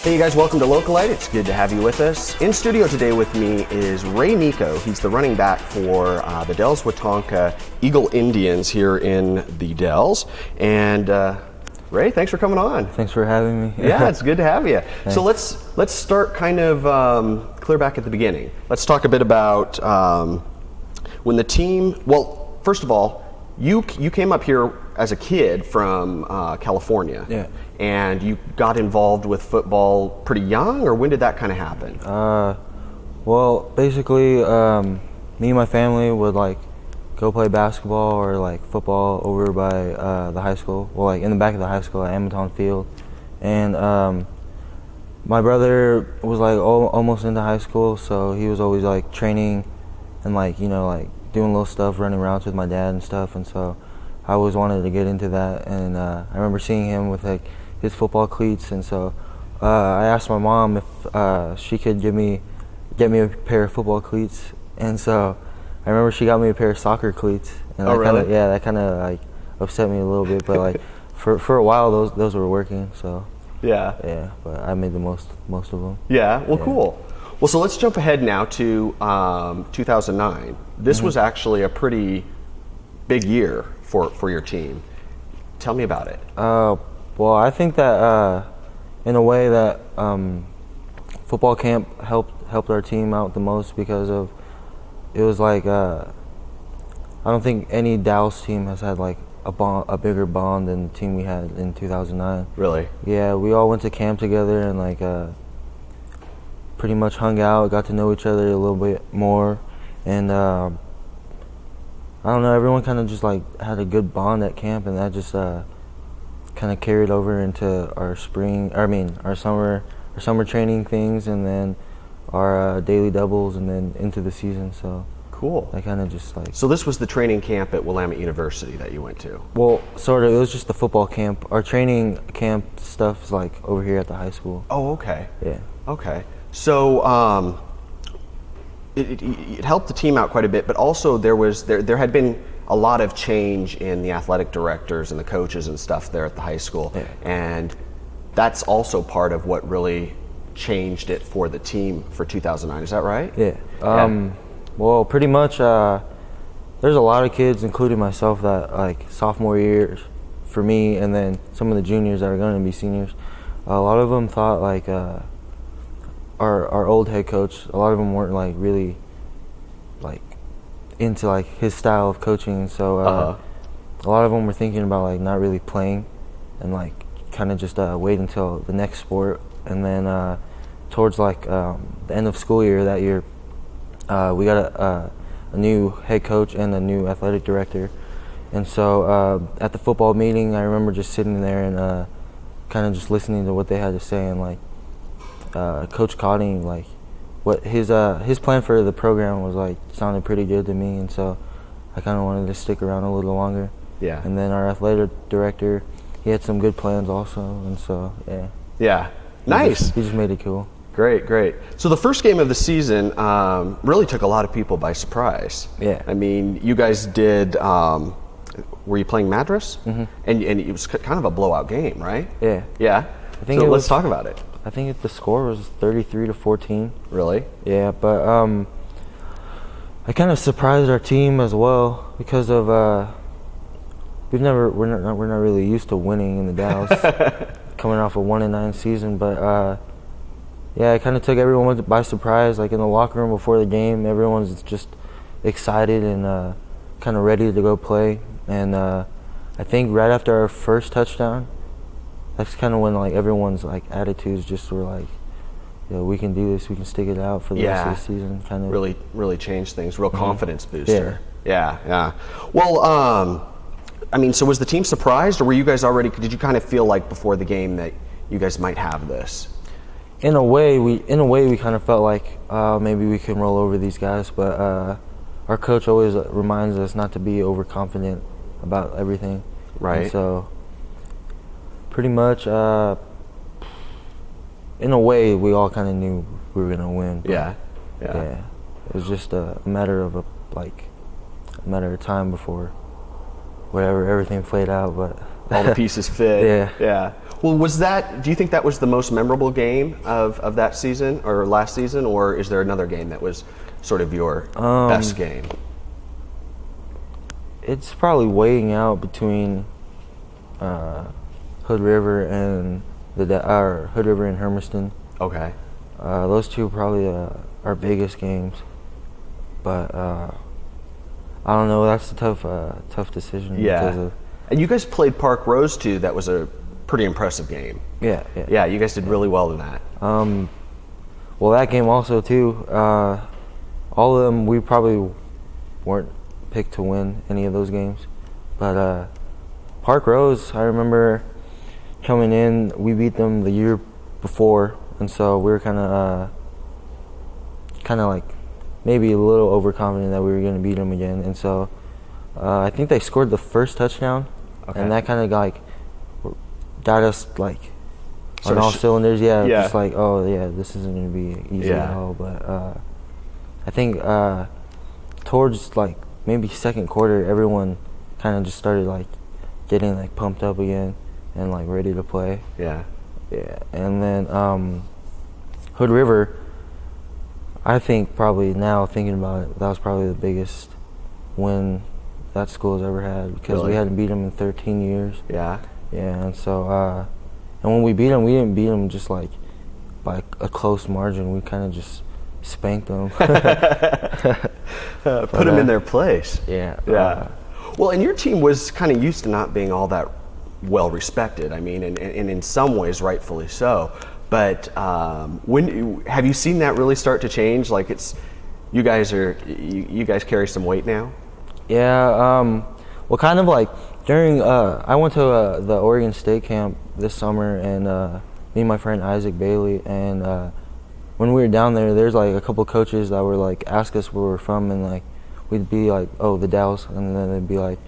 Hey you guys, welcome to Localite. It's good to have you with us. In studio today with me is Ray Niko. He's the running back for the Dalles-Wahtonka Eagle Indians here in the Dells. And Ray, thanks for coming on. Thanks for having me. Yeah, it's good to have you. Thanks. So let's start kind of clear back at the beginning. Let's talk a bit about when the team. Well, first of all, you came up here as a kid from California. Yeah. And you got involved with football pretty young, or when did that kind of happen? Well, basically, me and my family would like go play basketball or like football over by the high school. Well, like in the back of the high school at Amazon Field. And my brother was like almost into high school, so he was always like training and like, you know, like doing little stuff, running routes with my dad and stuff. And so I always wanted to get into that. And I remember seeing him with like his football cleats, and so I asked my mom if she could get me a pair of football cleats, and so I remember she got me a pair of soccer cleats, and really? that kind of like upset me a little bit, but like for a while those were working, so yeah, but I made the most of them. Yeah, well, cool. Well, so let's jump ahead now to 2009. This was actually a pretty big year for your team. Tell me about it. Well, I think that in a way that football camp helped our team out the most, because of it was like I don't think any Dalles team has had like a bigger bond than the team we had in 2009. Really? Yeah, we all went to camp together and like pretty much hung out, got to know each other a little bit more, and I don't know, everyone kind of just like had a good bond at camp, and that just kind of carried over into our summer training things, and then our daily doubles, and then into the season. So cool. I kind of just like. So this was the training camp at Willamette University that you went to? Well, sort of. It was just the football camp. Our training camp stuff is like over here at the high school. Oh, okay. Yeah. Okay. So it helped the team out quite a bit, but also there had been a lot of change in the athletic directors and the coaches and stuff there at the high school, and that's also part of what really changed it for the team for 2009. Is that right? Yeah. Well, pretty much. There's a lot of kids, including myself, that like sophomore year for me, and then some of the juniors that are going to be seniors. A lot of them thought like our old head coach. A lot of them weren't like really like into like his style of coaching, so a lot of them were thinking about like not really playing and like kind of just wait until the next sport. And then towards like the end of school year that year, we got a new head coach and a new athletic director, and so at the football meeting I remember just sitting there and kind of just listening to what they had to say, and like Coach Cotting, like what his plan for the program was like sounded pretty good to me, and so I kind of wanted to stick around a little longer. Yeah. And then our athletic director, he had some good plans also, and so yeah. Yeah. Nice. He just made it cool. Great. So the first game of the season really took a lot of people by surprise. Yeah. I mean, you guys did. Were you playing Madras? Mm-hmm. And it was kind of a blowout game, right? Yeah. Yeah. I think let's talk about it. I think the score was 33-14. Really? Yeah, but I kind of surprised our team as well, because of we're not really used to winning in the Dalles, coming off a 1-9 season. But yeah, it kind of took everyone by surprise. Like in the locker room before the game, everyone's just excited and kind of ready to go play. And I think right after our first touchdown, that's kind of when like everyone's like attitudes just were like, yeah, we can do this, we can stick it out for the rest of the season. Kind of really changed things. Real confidence booster. Yeah. Well, I mean, so was the team surprised, or were you guys already? Did you kind of feel like before the game that you guys might have this? In a way, we kind of felt like maybe we can roll over these guys, but our coach always reminds us not to be overconfident about everything. Right. And so pretty much, in a way, we all kind of knew we were gonna win. Yeah. It was just a matter of time before everything played out. But all the pieces fit. Yeah. Well, do you think that was the most memorable game of that season or last season, or is there another game that was sort of your best game? It's probably weighing out between Hood River and Hood River and Hermiston. Okay. Those two are probably our biggest games, but I don't know. That's a tough decision. Yeah. And you guys played Park Rose too. That was a pretty impressive game. Yeah. Yeah, you guys did really well in that. Well, that game also too. All of them, we probably weren't picked to win any of those games, but Park Rose, I remember coming in. We beat them the year before, and so we were kind of like maybe a little overconfident that we were going to beat them again. And so I think they scored the first touchdown, and that kind of got us like on all cylinders. Yeah, just like, oh yeah, this isn't going to be easy at all. But I think towards like maybe second quarter, everyone kind of just started like getting like pumped up again and like ready to play. Yeah. And then Hood River, I think probably now thinking about it, that was probably the biggest win that school's ever had, because we hadn't beat them in 13 years. Yeah. And so and when we beat them, we didn't beat them just like by a close margin. We kind of just spanked them. Put them in their place. Yeah. Well, and your team was kind of used to not being all that well respected. I mean, and in some ways, rightfully so. But when have you seen that really start to change? Like, you guys carry some weight now. Yeah. Well, kind of like during I went to the Oregon State camp this summer, and me and my friend Isaac Bailey, and when we were down there, there's like a couple coaches that were like ask us where we're from, and like we'd be like, oh, the Dalles, and then they'd be like,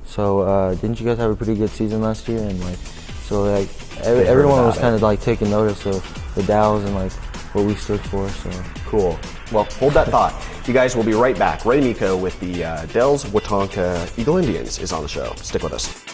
so didn't you guys have a pretty good season last year? And like, so like everyone was kind of like taking notice of the Dalles and like what we stood for. So cool. Well, hold that thought. You guys will be right back. Ray Niko with the Dalles-Wahtonka Eagle Indians is on the show. Stick with us.